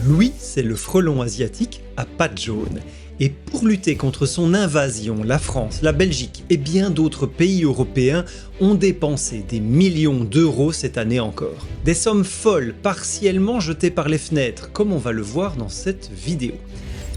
Louis, c'est le frelon asiatique à pattes jaunes. Et pour lutter contre son invasion, la France, la Belgique et bien d'autres pays européens ont dépensé des millions d'euros cette année encore. Des sommes folles, partiellement jetées par les fenêtres, comme on va le voir dans cette vidéo.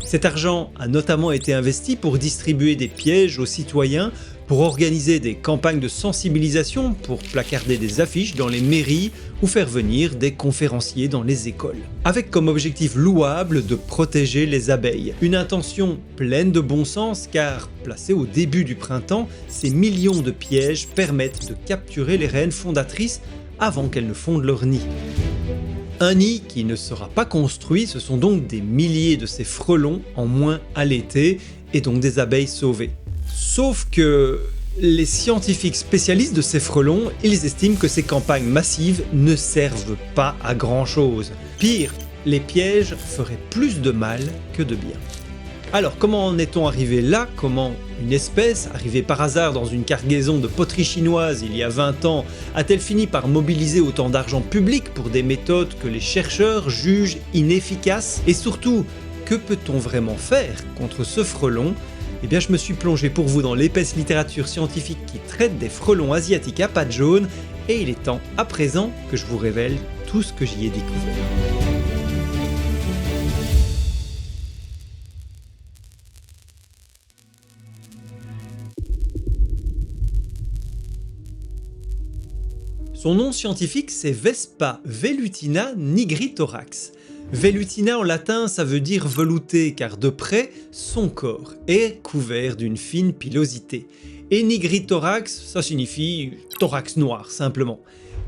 Cet argent a notamment été investi pour distribuer des pièges aux citoyens, pour organiser des campagnes de sensibilisation, pour placarder des affiches dans les mairies ou faire venir des conférenciers dans les écoles. Avec comme objectif louable de protéger les abeilles. Une intention pleine de bon sens car, placés au début du printemps, ces millions de pièges permettent de capturer les reines fondatrices avant qu'elles ne fondent leur nid. Un nid qui ne sera pas construit, ce sont donc des milliers de ces frelons en moins à l'été et donc des abeilles sauvées. Sauf que les scientifiques spécialistes de ces frelons, ils estiment que ces campagnes massives ne servent pas à grand chose. Pire, les pièges feraient plus de mal que de bien. Alors comment en est-on arrivé là? Comment une espèce, arrivée par hasard dans une cargaison de poteries chinoises il y a 20 ans, a-t-elle fini par mobiliser autant d'argent public pour des méthodes que les chercheurs jugent inefficaces? Et surtout, que peut-on vraiment faire contre ce frelon? Eh bien je me suis plongé pour vous dans l'épaisse littérature scientifique qui traite des frelons asiatiques à pattes jaunes et il est temps à présent que je vous révèle tout ce que j'y ai découvert. Son nom scientifique c'est Vespa velutina nigritorax. Velutina en latin ça veut dire velouté car de près son corps est couvert d'une fine pilosité. Et nigritorax ça signifie thorax noir simplement.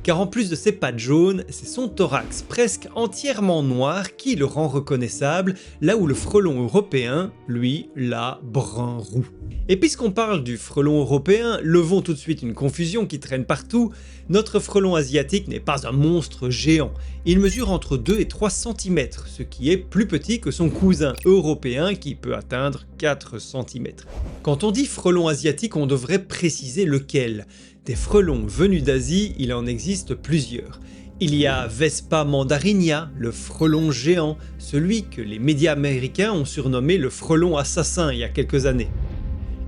Car en plus de ses pattes jaunes, c'est son thorax presque entièrement noir qui le rend reconnaissable, là où le frelon européen, lui, l'a brun roux. Et puisqu'on parle du frelon européen, levons tout de suite une confusion qui traîne partout. Notre frelon asiatique n'est pas un monstre géant. Il mesure entre 2 et 3 cm, ce qui est plus petit que son cousin européen qui peut atteindre 4 cm. Quand on dit frelon asiatique, on devrait préciser lequel. Des frelons venus d'Asie, il en existe plusieurs. Il y a Vespa mandarinia, le frelon géant, celui que les médias américains ont surnommé le frelon assassin il y a quelques années.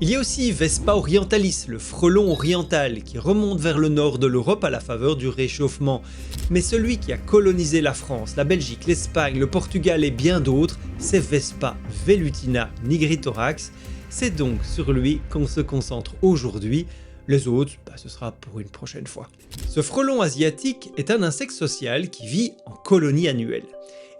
Il y a aussi Vespa orientalis, le frelon oriental qui remonte vers le nord de l'Europe à la faveur du réchauffement. Mais celui qui a colonisé la France, la Belgique, l'Espagne, le Portugal et bien d'autres, c'est Vespa velutina nigritorax. C'est donc sur lui qu'on se concentre aujourd'hui. Les autres, ce sera pour une prochaine fois. Ce frelon asiatique est un insecte social qui vit en colonie annuelle.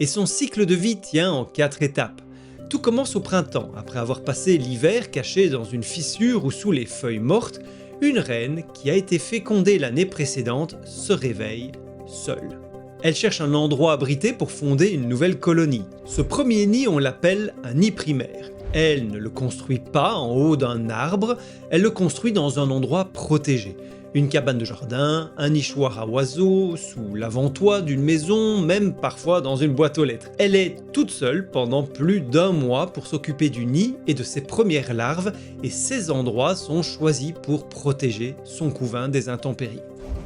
Et son cycle de vie tient en 4 étapes. Tout commence au printemps, après avoir passé l'hiver caché dans une fissure ou sous les feuilles mortes, une reine qui a été fécondée l'année précédente se réveille seule. Elle cherche un endroit abrité pour fonder une nouvelle colonie. Ce premier nid, on l'appelle un nid primaire. Elle ne le construit pas en haut d'un arbre, elle le construit dans un endroit protégé. Une cabane de jardin, un nichoir à oiseaux, sous l'avant-toit d'une maison, même parfois dans une boîte aux lettres. Elle est toute seule pendant plus d'1 mois pour s'occuper du nid et de ses premières larves et ces endroits sont choisis pour protéger son couvain des intempéries.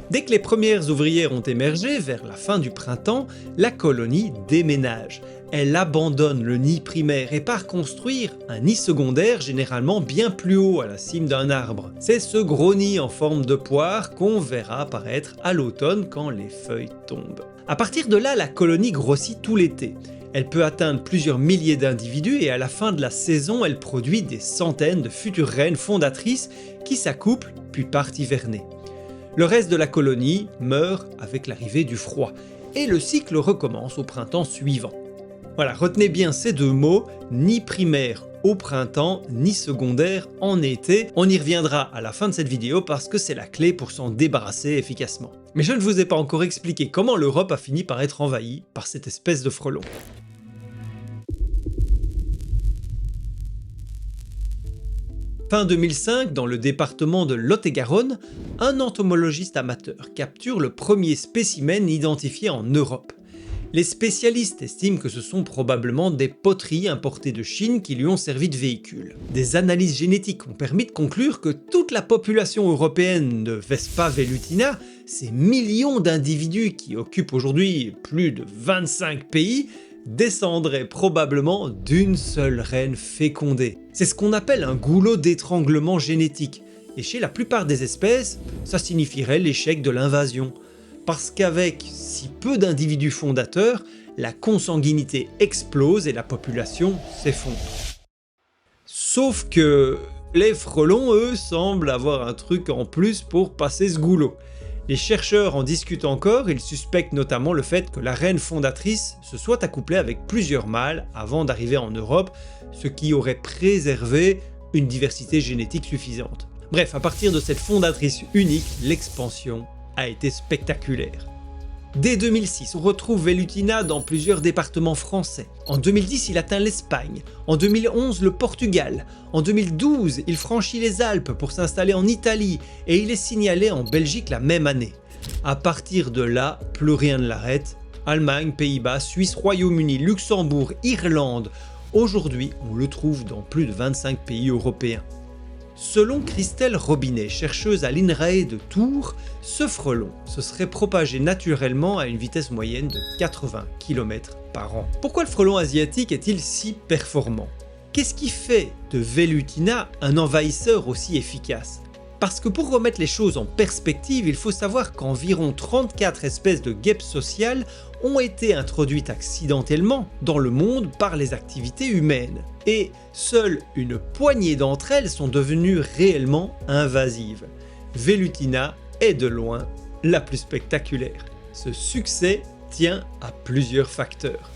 Dès que les premières ouvrières ont émergé vers la fin du printemps, la colonie déménage. Elle abandonne le nid primaire et part construire un nid secondaire généralement bien plus haut à la cime d'un arbre. C'est ce gros nid en forme de poire qu'on verra apparaître à l'automne quand les feuilles tombent. À partir de là, la colonie grossit tout l'été. Elle peut atteindre plusieurs milliers d'individus et à la fin de la saison, elle produit des centaines de futures reines fondatrices qui s'accouplent puis partent hiverner. Le reste de la colonie meurt avec l'arrivée du froid et le cycle recommence au printemps suivant. Voilà, retenez bien ces deux mots, ni primaire au printemps, ni secondaire en été. On y reviendra à la fin de cette vidéo parce que c'est la clé pour s'en débarrasser efficacement. Mais je ne vous ai pas encore expliqué comment l'Europe a fini par être envahie par cette espèce de frelon. Fin 2005, dans le département de Lot-et-Garonne, un entomologiste amateur capture le premier spécimen identifié en Europe. Les spécialistes estiment que ce sont probablement des poteries importées de Chine qui lui ont servi de véhicule. Des analyses génétiques ont permis de conclure que toute la population européenne de Vespa velutina, ces millions d'individus qui occupent aujourd'hui plus de 25 pays, descendrait probablement d'une seule reine fécondée. C'est ce qu'on appelle un goulot d'étranglement génétique, et chez la plupart des espèces, ça signifierait l'échec de l'invasion. Parce qu'avec si peu d'individus fondateurs, la consanguinité explose et la population s'effondre. Sauf que les frelons, eux, semblent avoir un truc en plus pour passer ce goulot. Les chercheurs en discutent encore, ils suspectent notamment le fait que la reine fondatrice se soit accouplée avec plusieurs mâles avant d'arriver en Europe, ce qui aurait préservé une diversité génétique suffisante. Bref, à partir de cette fondatrice unique, l'expansion a été spectaculaire. Dès 2006, on retrouve Velutina dans plusieurs départements français. En 2010, il atteint l'Espagne. En 2011, le Portugal. En 2012, il franchit les Alpes pour s'installer en Italie et il est signalé en Belgique la même année. À partir de là, plus rien ne l'arrête. Allemagne, Pays-Bas, Suisse, Royaume-Uni, Luxembourg, Irlande. Aujourd'hui, on le trouve dans plus de 25 pays européens. Selon Christelle Robinet, chercheuse à l'INRAE de Tours, ce frelon se serait propagé naturellement à une vitesse moyenne de 80 km par an. Pourquoi le frelon asiatique est-il si performant? Qu'est-ce qui fait de Velutina un envahisseur aussi efficace? Parce que pour remettre les choses en perspective, il faut savoir qu'environ 34 espèces de guêpes sociales ont été introduites accidentellement dans le monde par les activités humaines. Et seule une poignée d'entre elles sont devenues réellement invasives. Velutina est de loin la plus spectaculaire. Ce succès tient à plusieurs facteurs.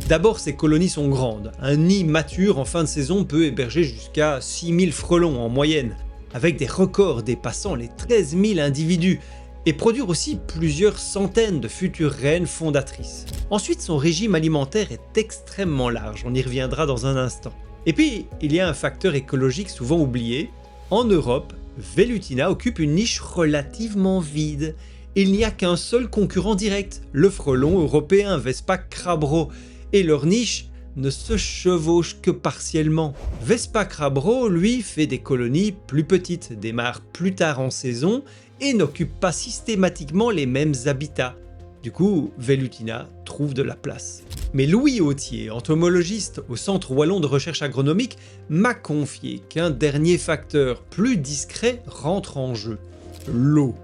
D'abord, ces colonies sont grandes. Un nid mature en fin de saison peut héberger jusqu'à 6000 frelons en moyenne, avec des records dépassant les 13 000 individus, et produire aussi plusieurs centaines de futures reines fondatrices. Ensuite, son régime alimentaire est extrêmement large, on y reviendra dans un instant. Et puis, il y a un facteur écologique souvent oublié. En Europe, Velutina occupe une niche relativement vide. Il n'y a qu'un seul concurrent direct, le frelon européen Vespa crabro, et leur niche ne se chevauche que partiellement. Vespa crabro, lui, fait des colonies plus petites, démarre plus tard en saison et n'occupe pas systématiquement les mêmes habitats. Du coup, Velutina trouve de la place. Mais Louis Autier, entomologiste au Centre Wallon de Recherche Agronomique, m'a confié qu'un dernier facteur plus discret rentre en jeu, l'eau.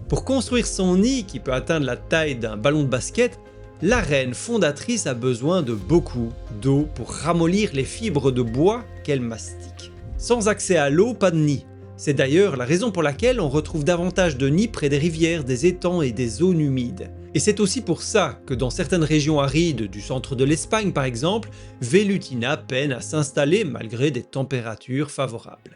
Pour construire son nid, qui peut atteindre la taille d'un ballon de basket, la reine fondatrice a besoin de beaucoup d'eau pour ramollir les fibres de bois qu'elle mastique. Sans accès à l'eau, pas de nid. C'est d'ailleurs la raison pour laquelle on retrouve davantage de nids près des rivières, des étangs et des zones humides. Et c'est aussi pour ça que dans certaines régions arides du centre de l'Espagne par exemple, Velutina peine à s'installer malgré des températures favorables.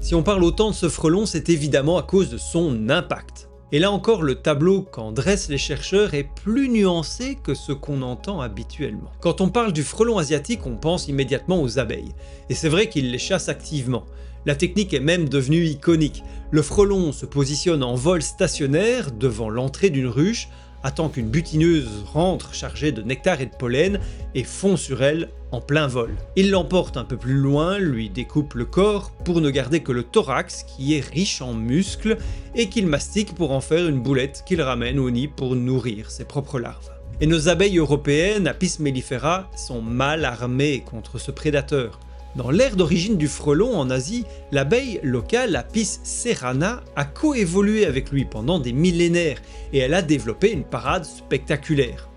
Si on parle autant de ce frelon, c'est évidemment à cause de son impact. Et là encore, le tableau qu'en dressent les chercheurs est plus nuancé que ce qu'on entend habituellement. Quand on parle du frelon asiatique, on pense immédiatement aux abeilles. Et c'est vrai qu'ils les chassent activement. La technique est même devenue iconique. Le frelon se positionne en vol stationnaire devant l'entrée d'une ruche, attend qu'une butineuse rentre chargée de nectar et de pollen et fond sur elle en plein vol. Il l'emporte un peu plus loin, lui découpe le corps pour ne garder que le thorax qui est riche en muscles et qu'il mastique pour en faire une boulette qu'il ramène au nid pour nourrir ses propres larves. Et nos abeilles européennes, Apis mellifera, sont mal armées contre ce prédateur. Dans l'ère d'origine du frelon en Asie, l'abeille locale Apis cerana a coévolué avec lui pendant des millénaires et elle a développé une parade spectaculaire.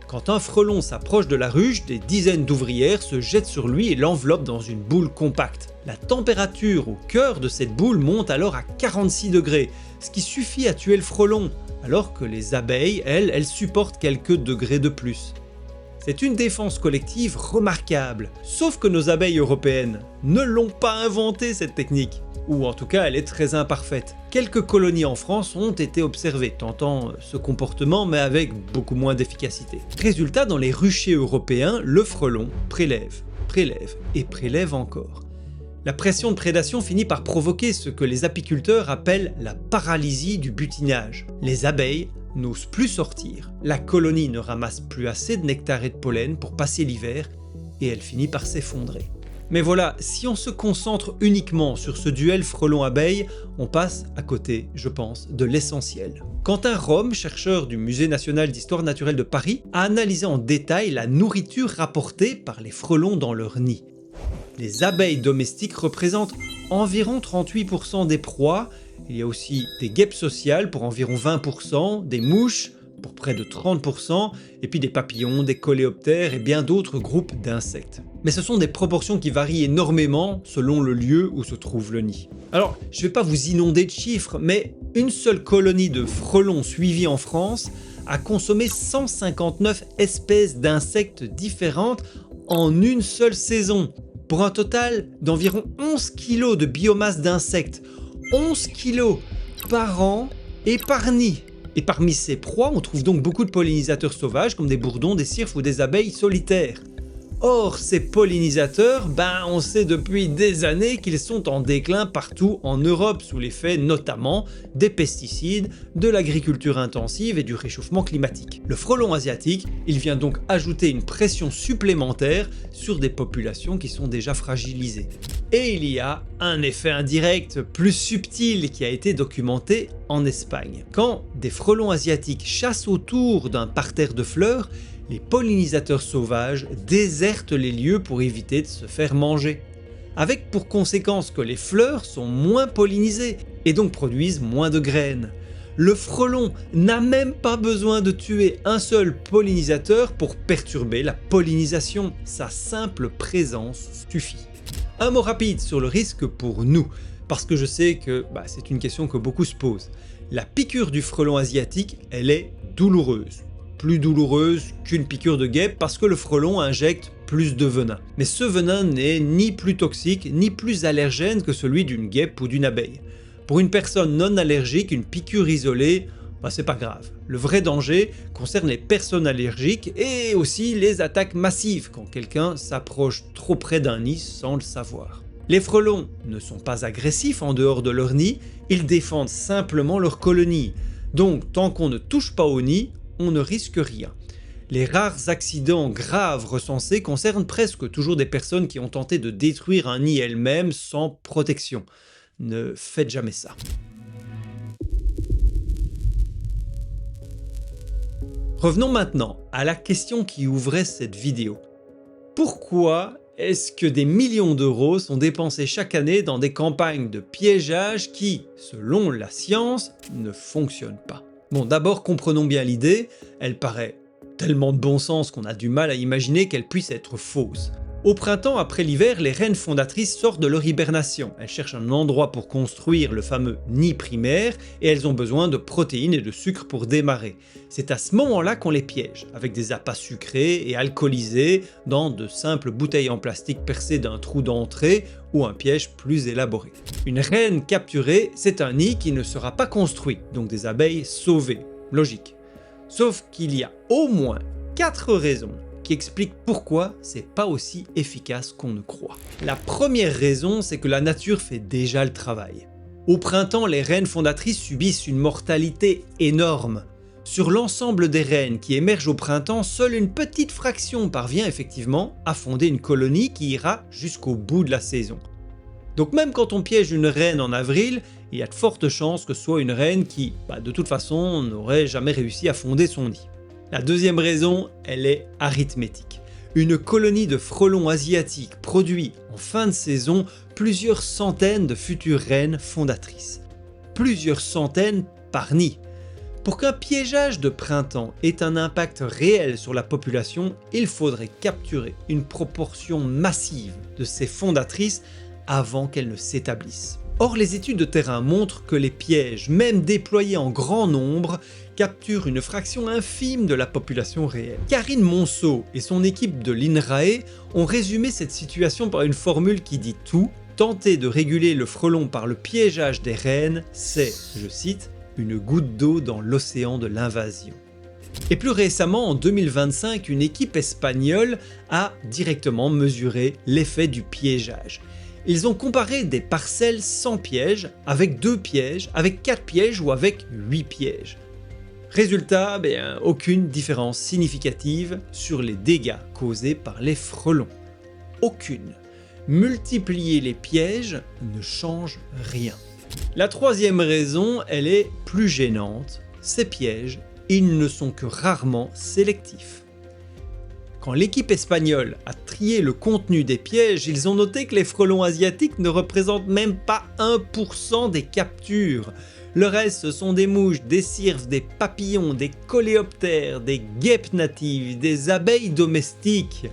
Quand un frelon s'approche de la ruche, des dizaines d'ouvrières se jettent sur lui et l'enveloppent dans une boule compacte. La température au cœur de cette boule monte alors à 46 degrés, ce qui suffit à tuer le frelon, alors que les abeilles, elles supportent quelques degrés de plus. C'est une défense collective remarquable, sauf que nos abeilles européennes ne l'ont pas inventée cette technique, ou en tout cas elle est très imparfaite. Quelques colonies en France ont été observées tentant ce comportement mais avec beaucoup moins d'efficacité. Résultat, dans les ruchers européens, le frelon prélève, prélève et prélève encore. La pression de prédation finit par provoquer ce que les apiculteurs appellent la paralysie du butinage. Les abeilles n'osent plus sortir, la colonie ne ramasse plus assez de nectar et de pollen pour passer l'hiver et elle finit par s'effondrer. Mais voilà, si on se concentre uniquement sur ce duel frelon-abeille, on passe à côté, je pense, de l'essentiel. Quentin Rome, chercheur du Musée national d'histoire naturelle de Paris, a analysé en détail la nourriture rapportée par les frelons dans leur nid. Les abeilles domestiques représentent environ 38% des proies, il y a aussi des guêpes sociales pour environ 20%, des mouches pour près de 30%, et puis des papillons, des coléoptères et bien d'autres groupes d'insectes. Mais ce sont des proportions qui varient énormément selon le lieu où se trouve le nid. Alors, je ne vais pas vous inonder de chiffres, mais une seule colonie de frelons suivie en France a consommé 159 espèces d'insectes différentes en une seule saison, pour un total d'environ 11 kg de biomasse d'insectes. 11 kg par an et par nid. Et parmi ces proies, on trouve donc beaucoup de pollinisateurs sauvages comme des bourdons, des cirfes ou des abeilles solitaires. Or, ces pollinisateurs, on sait depuis des années qu'ils sont en déclin partout en Europe, sous l'effet notamment des pesticides, de l'agriculture intensive et du réchauffement climatique. Le frelon asiatique, il vient donc ajouter une pression supplémentaire sur des populations qui sont déjà fragilisées. Et il y a un effet indirect plus subtil qui a été documenté en Espagne. Quand des frelons asiatiques chassent autour d'un parterre de fleurs, les pollinisateurs sauvages désertent les lieux pour éviter de se faire manger. Avec pour conséquence que les fleurs sont moins pollinisées et donc produisent moins de graines. Le frelon n'a même pas besoin de tuer un seul pollinisateur pour perturber la pollinisation, sa simple présence suffit. Un mot rapide sur le risque pour nous, parce que je sais que c'est une question que beaucoup se posent. La piqûre du frelon asiatique, elle est douloureuse. Plus douloureuse qu'une piqûre de guêpe parce que le frelon injecte plus de venin. Mais ce venin n'est ni plus toxique ni plus allergène que celui d'une guêpe ou d'une abeille. Pour une personne non allergique, une piqûre isolée, c'est pas grave. Le vrai danger concerne les personnes allergiques et aussi les attaques massives quand quelqu'un s'approche trop près d'un nid sans le savoir. Les frelons ne sont pas agressifs en dehors de leur nid, ils défendent simplement leur colonie. Donc tant qu'on ne touche pas au nid, on ne risque rien. Les rares accidents graves recensés concernent presque toujours des personnes qui ont tenté de détruire un nid elles-mêmes sans protection. Ne faites jamais ça. Revenons maintenant à la question qui ouvrait cette vidéo. Pourquoi est-ce que des millions d'euros sont dépensés chaque année dans des campagnes de piégeage qui, selon la science, ne fonctionnent pas ? Bon, d'abord comprenons bien l'idée, elle paraît tellement de bon sens qu'on a du mal à imaginer qu'elle puisse être fausse. Au printemps, après l'hiver, les reines fondatrices sortent de leur hibernation. Elles cherchent un endroit pour construire le fameux nid primaire et elles ont besoin de protéines et de sucre pour démarrer. C'est à ce moment-là qu'on les piège, avec des appâts sucrés et alcoolisés dans de simples bouteilles en plastique percées d'un trou d'entrée ou un piège plus élaboré. Une reine capturée, c'est un nid qui ne sera pas construit, donc des abeilles sauvées. Logique. Sauf qu'il y a au moins 4 raisons qui explique pourquoi c'est pas aussi efficace qu'on ne croit. La première raison, c'est que la nature fait déjà le travail. Au printemps, les reines fondatrices subissent une mortalité énorme. Sur l'ensemble des reines qui émergent au printemps, seule une petite fraction parvient effectivement à fonder une colonie qui ira jusqu'au bout de la saison. Donc même quand on piège une reine en avril, il y a de fortes chances que ce soit une reine qui, de toute façon, n'aurait jamais réussi à fonder son nid. La deuxième raison, elle est arithmétique. Une colonie de frelons asiatiques produit en fin de saison plusieurs centaines de futures reines fondatrices. Plusieurs centaines par nid. Pour qu'un piégeage de printemps ait un impact réel sur la population, il faudrait capturer une proportion massive de ces fondatrices avant qu'elles ne s'établissent. Or, les études de terrain montrent que les pièges, même déployés en grand nombre, capturent une fraction infime de la population réelle. Karine Monceau et son équipe de l'INRAE ont résumé cette situation par une formule qui dit tout. Tenter de réguler le frelon par le piégeage des reines, c'est, je cite, une goutte d'eau dans l'océan de l'invasion. Et plus récemment, en 2025, une équipe espagnole a directement mesuré l'effet du piégeage. Ils ont comparé des parcelles sans piège, avec 2 pièges, avec 4 pièges ou avec 8 pièges. Résultat, aucune différence significative sur les dégâts causés par les frelons. Aucune. Multiplier les pièges ne change rien. La troisième raison, elle est plus gênante ces pièges, ils ne sont que rarement sélectifs. Quand l'équipe espagnole a trié le contenu des pièges, ils ont noté que les frelons asiatiques ne représentent même pas 1% des captures. Le reste, ce sont des mouches, des cirves, des papillons, des coléoptères, des guêpes natives, des abeilles domestiques.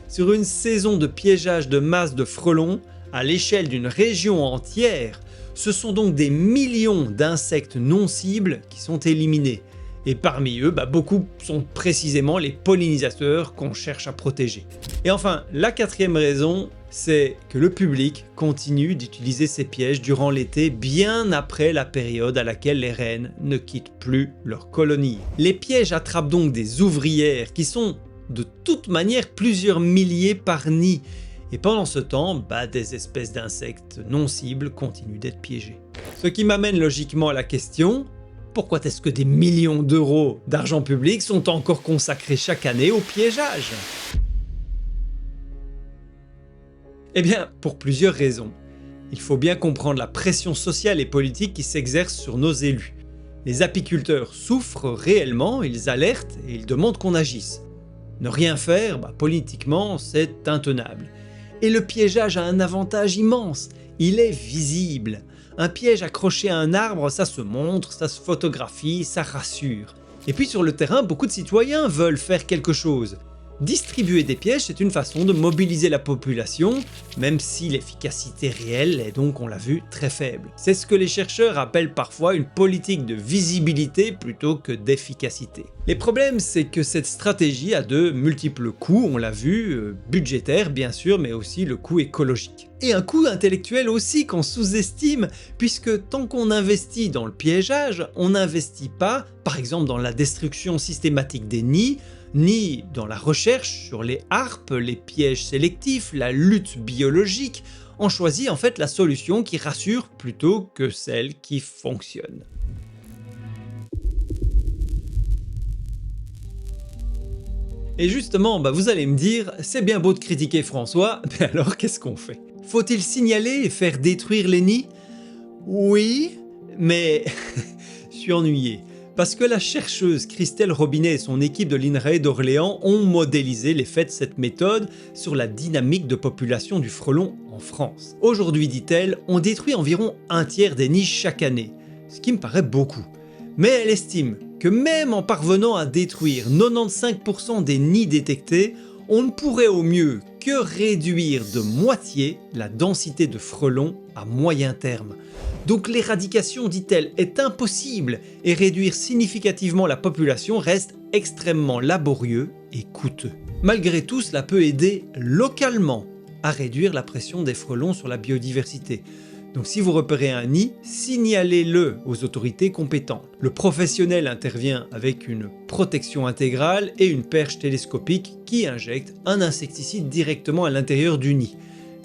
Sur une saison de piégeage de masse de frelons, à l'échelle d'une région entière, ce sont donc des millions d'insectes non cibles qui sont éliminés. Et parmi eux, beaucoup sont précisément les pollinisateurs qu'on cherche à protéger. Et enfin, la quatrième raison, c'est que le public continue d'utiliser ces pièges durant l'été, bien après la période à laquelle les reines ne quittent plus leur colonie. Les pièges attrapent donc des ouvrières qui sont de toute manière plusieurs milliers par nid. Et pendant ce temps, des espèces d'insectes non cibles continuent d'être piégées. Ce qui m'amène logiquement à la question: pourquoi est-ce que des millions d'euros d'argent public sont encore consacrés chaque année au piégeage? Eh bien, pour plusieurs raisons. Il faut bien comprendre la pression sociale et politique qui s'exerce sur nos élus. Les apiculteurs souffrent réellement, ils alertent et ils demandent qu'on agisse. Ne rien faire, politiquement, c'est intenable. Et le piégeage a un avantage immense, il est visible. Un piège accroché à un arbre, ça se montre, ça se photographie, ça rassure. Et puis sur le terrain, beaucoup de citoyens veulent faire quelque chose. Distribuer des pièges, c'est une façon de mobiliser la population, même si l'efficacité réelle est donc, on l'a vu, très faible. C'est ce que les chercheurs appellent parfois une politique de visibilité plutôt que d'efficacité. Les problèmes, c'est que cette stratégie a de multiples coûts, on l'a vu, budgétaires bien sûr, mais aussi le coût écologique. Et un coût intellectuel aussi qu'on sous-estime, puisque tant qu'on investit dans le piégeage, on n'investit pas, par exemple dans la destruction systématique des nids, ni dans la recherche sur les harpes, les pièges sélectifs, la lutte biologique. On choisit en fait la solution qui rassure plutôt que celle qui fonctionne. Et justement, vous allez me dire, c'est bien beau de critiquer François, mais alors qu'est-ce qu'on fait? Faut-il signaler et faire détruire les nids? Oui, mais je suis ennuyé. Parce que la chercheuse Christelle Robinet et son équipe de l'INRAE d'Orléans ont modélisé l'effet de cette méthode sur la dynamique de population du frelon en France. Aujourd'hui, dit-elle, on détruit environ un tiers des nids chaque année, ce qui me paraît beaucoup. Mais elle estime que même en parvenant à détruire 95% des nids détectés, on ne pourrait au mieux que réduire de moitié la densité de frelons à moyen terme. Donc l'éradication, dit-elle, est impossible et réduire significativement la population reste extrêmement laborieux et coûteux. Malgré tout, cela peut aider localement à réduire la pression des frelons sur la biodiversité. Donc si vous repérez un nid, signalez-le aux autorités compétentes. Le professionnel intervient avec une protection intégrale et une perche télescopique qui injecte un insecticide directement à l'intérieur du nid.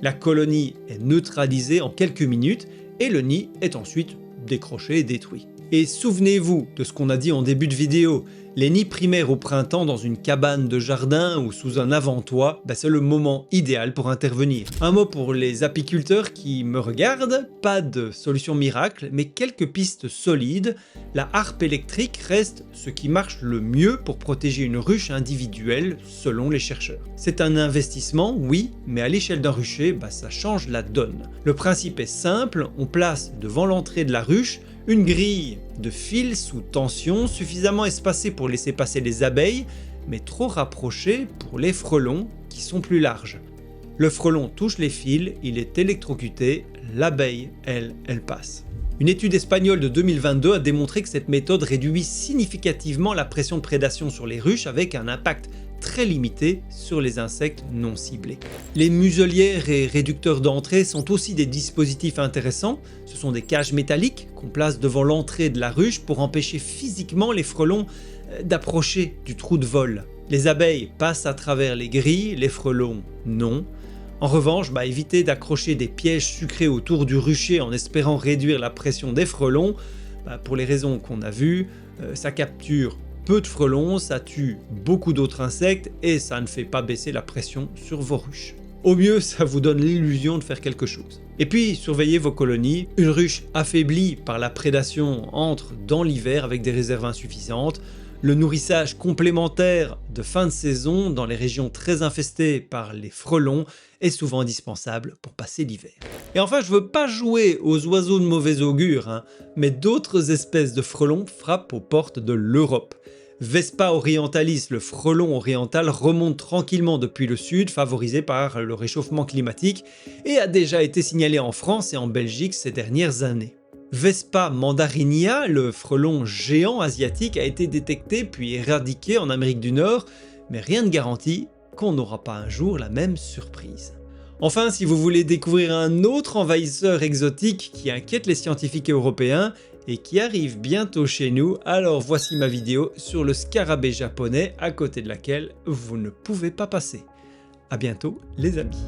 La colonie est neutralisée en quelques minutes et le nid est ensuite décroché et détruit. Et souvenez-vous de ce qu'on a dit en début de vidéo, les nids primaires au printemps dans une cabane de jardin ou sous un avant-toit, c'est le moment idéal pour intervenir. Un mot pour les apiculteurs qui me regardent, pas de solution miracle, mais quelques pistes solides. La harpe électrique reste ce qui marche le mieux pour protéger une ruche individuelle selon les chercheurs. C'est un investissement, oui, mais à l'échelle d'un rucher, ça change la donne. Le principe est simple, on place devant l'entrée de la ruche une grille de fils sous tension suffisamment espacée pour laisser passer les abeilles, mais trop rapprochée pour les frelons qui sont plus larges. Le frelon touche les fils, il est électrocuté, l'abeille, elle passe. Une étude espagnole de 2022 a démontré que cette méthode réduit significativement la pression de prédation sur les ruches avec un impact très limité sur les insectes non ciblés. Les muselières et réducteurs d'entrée sont aussi des dispositifs intéressants. Ce sont des cages métalliques qu'on place devant l'entrée de la ruche pour empêcher physiquement les frelons d'approcher du trou de vol. Les abeilles passent à travers les grilles, les frelons non. En revanche, éviter d'accrocher des pièges sucrés autour du rucher en espérant réduire la pression des frelons, pour les raisons qu'on a vues, ça capture peu de frelons, ça tue beaucoup d'autres insectes et ça ne fait pas baisser la pression sur vos ruches. Au mieux, ça vous donne l'illusion de faire quelque chose. Et puis, surveillez vos colonies. Une ruche affaiblie par la prédation entre dans l'hiver avec des réserves insuffisantes. Le nourrissage complémentaire de fin de saison dans les régions très infestées par les frelons est souvent indispensable pour passer l'hiver. Et enfin, je veux pas jouer aux oiseaux de mauvais augure, mais d'autres espèces de frelons frappent aux portes de l'Europe. Vespa orientalis, le frelon oriental, remonte tranquillement depuis le sud, favorisé par le réchauffement climatique, et a déjà été signalé en France et en Belgique ces dernières années. Vespa mandarinia, le frelon géant asiatique, a été détecté puis éradiqué en Amérique du Nord, mais rien ne garantit qu'on n'aura pas un jour la même surprise. Enfin, si vous voulez découvrir un autre envahisseur exotique qui inquiète les scientifiques européens et qui arrive bientôt chez nous, alors voici ma vidéo sur le scarabée japonais à côté de laquelle vous ne pouvez pas passer. À bientôt les amis.